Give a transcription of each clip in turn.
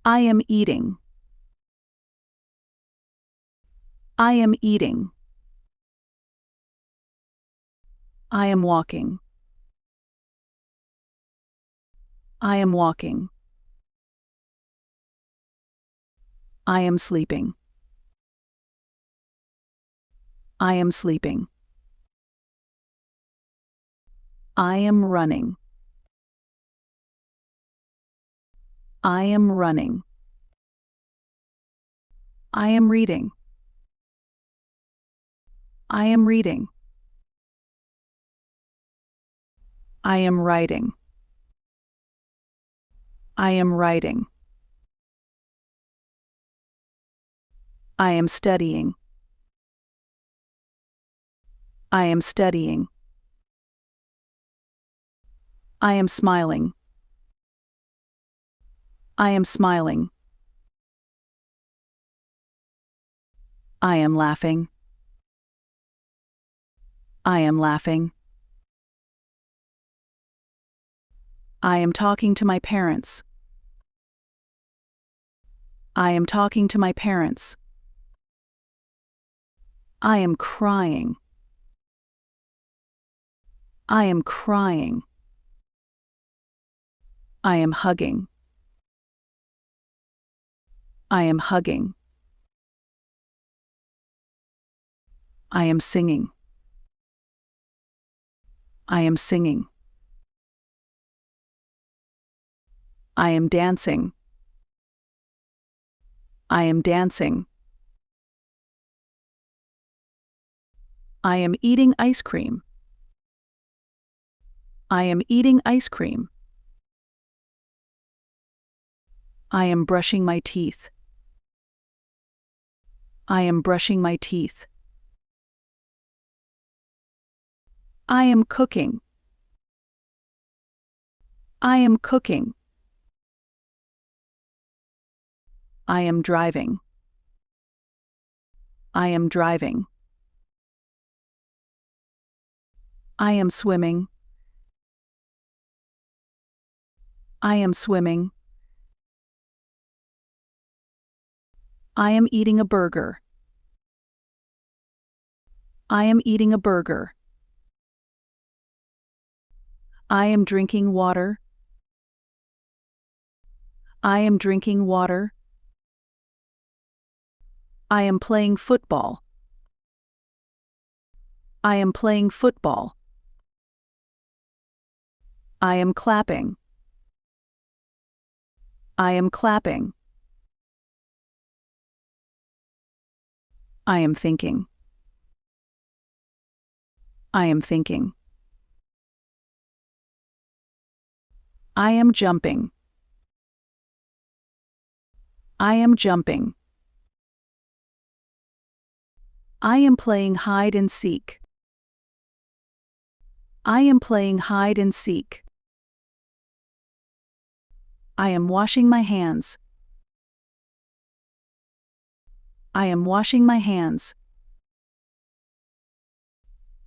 I am eating. I am eating. I am walking. I am walking. I am sleeping. I am sleeping. I am running. I am running. I am reading. I am reading. I am writing. I am writing. I am studying. I am studying. I am smiling. I am smiling. I am laughing. I am laughing. I am talking to my parents. I am talking to my parents. I am crying. I am crying. I am hugging. I am hugging. I am singing. I am singing. I am dancing. I am dancing. I am eating ice cream. I am eating ice cream. I am brushing my teeth. I am brushing my teeth. I am cooking. I am cooking. I am driving. I am driving. I am swimming. I am swimming. I am eating a burger. I am eating a burger. I am drinking water. I am drinking water. I am playing football. I am playing football. I am clapping. I am clapping. I am thinking. I am thinking. I am jumping. I am jumping. I am playing hide and seek. I am playing hide and seek. I am washing my hands. I am washing my hands.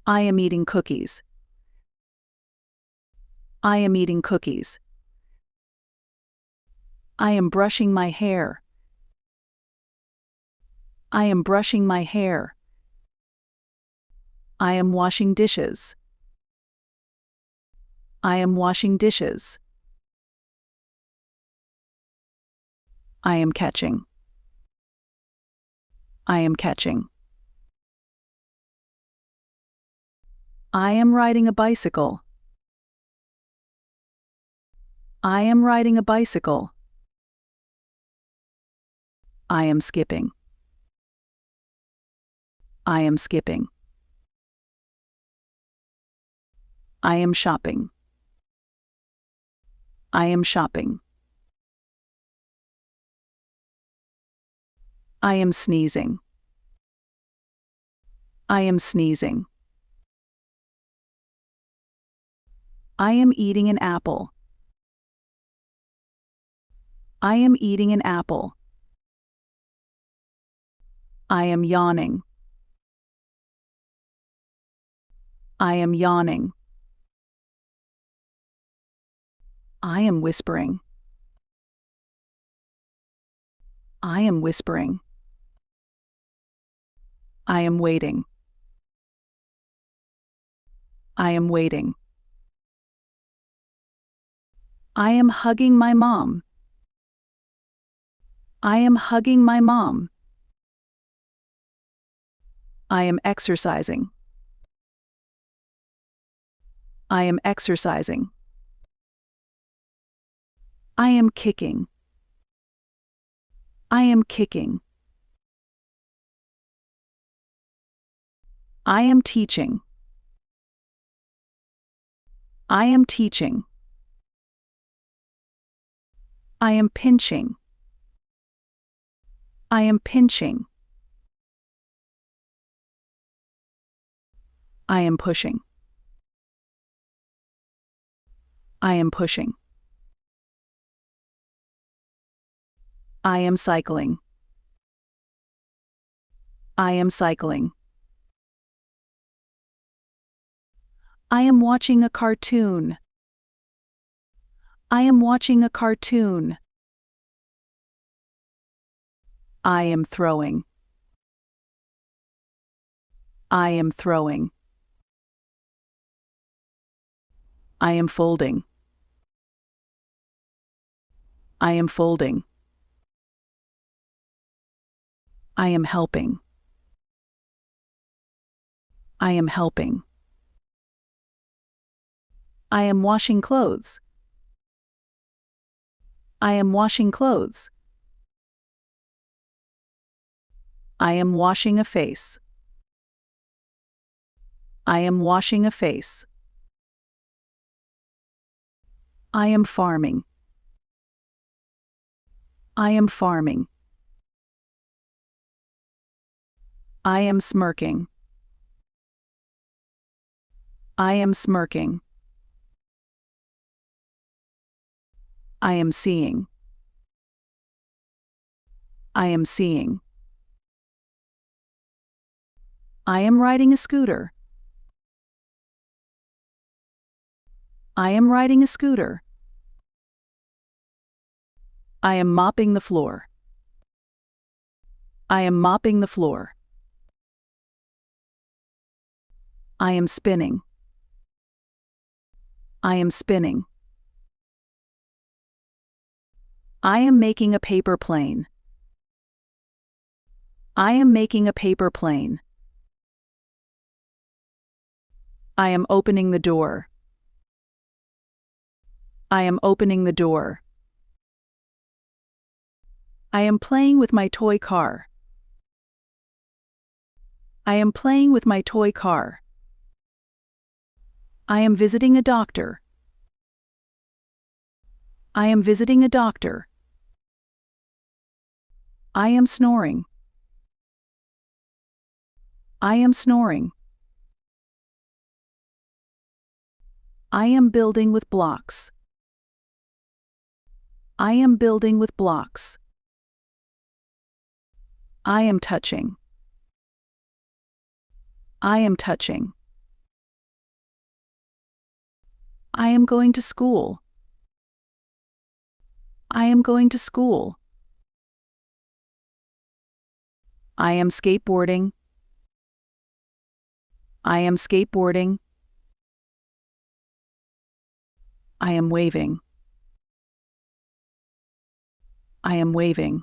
I am eating cookies. I am eating cookies. I am brushing my hair. I am brushing my hair. I am washing dishes. I am washing dishes. I am catching. I am catching. I am riding a bicycle. I am riding a bicycle. I am skipping. I am skipping. I am shopping. I am shopping. I am sneezing. I am sneezing. I am eating an apple. I am eating an apple. I am yawning. I am yawning. I am whispering. I am whispering. I am waiting. I am waiting. I am hugging my mom. I am hugging my mom. I am exercising. I am exercising. I am kicking. I am kicking. I am teaching. I am teaching. I am pinching. I am pinching. I am pushing. I am pushing. I am cycling. I am cycling. I am watching a cartoon. I am watching a cartoon. I am throwing. I am throwing. I am folding. I am folding. I am helping. I am helping. I am washing clothes. I am washing clothes. I am washing a face. I am washing a face. I am farming. I am farming. I am smirking. I am smirking. I am seeing. I am seeing. I am riding a scooter. I am riding a scooter. I am mopping the floor. I am mopping the floor. I am spinning. I am spinning. I am making a paper plane. I am making a paper plane. I am opening the door. I am opening the door. I am playing with my toy car. I am playing with my toy car. I am visiting a doctor. I am visiting a doctor. I am snoring. I am snoring. I am building with blocks. I am building with blocks. I am touching. I am touching. I am going to school. I am going to school. I am skateboarding. I am skateboarding. I am waving. I am waving.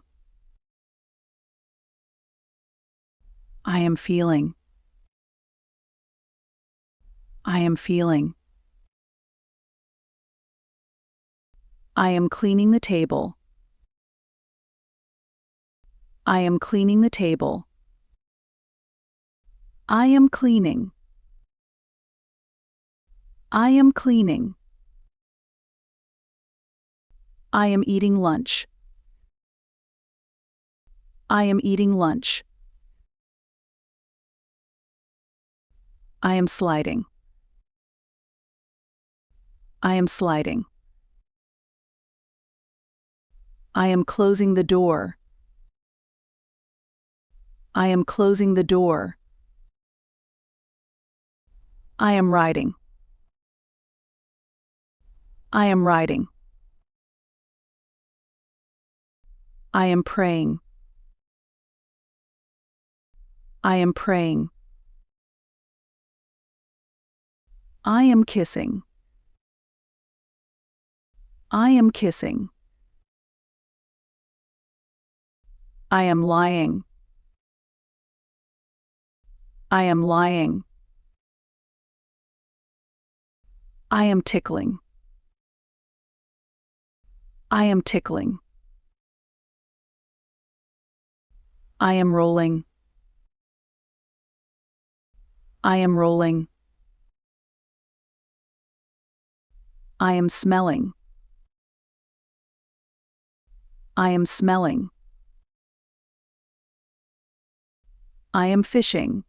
I am feeling. I am feeling. I am cleaning the table. I am cleaning the table. I am cleaning. I am cleaning. I am eating lunch. I am eating lunch. I am sliding. I am sliding. I am closing the door. I am closing the door. I am riding. I am riding. I am praying. I am praying. I am kissing. I am kissing. I am lying. I am lying. I am tickling. I am tickling. I am rolling. I am rolling. I am smelling. I am smelling. I am fishing.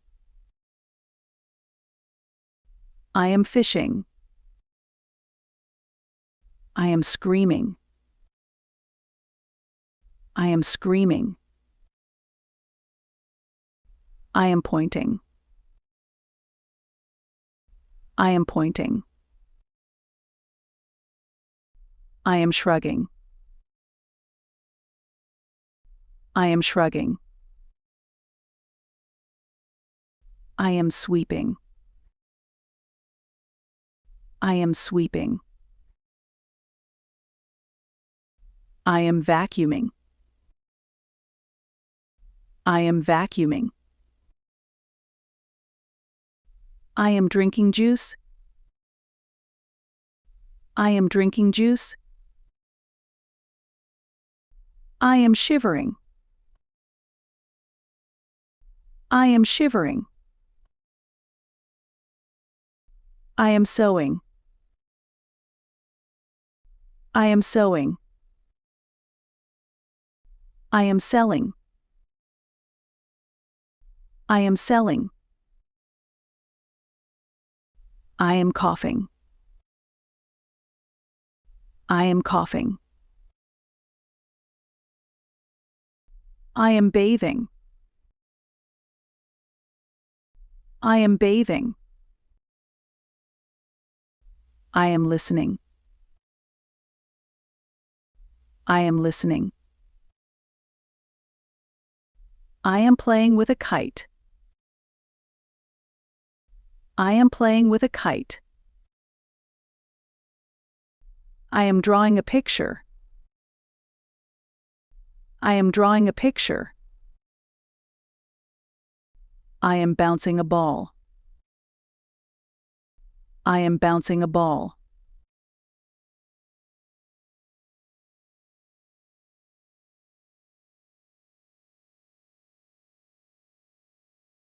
I am fishing. I am screaming. I am screaming. I am pointing. I am pointing. I am shrugging. I am shrugging. I am sweeping. I am sweeping. I am vacuuming. I am vacuuming. I am drinking juice. I am drinking juice. I am shivering. I am shivering. I am sewing. I am sewing. I am selling. I am selling. I am coughing. I am coughing. I am bathing. I am bathing. I am listening. I am listening. I am playing with a kite. I am playing with a kite. I am drawing a picture. I am drawing a picture. I am bouncing a ball. I am bouncing a ball.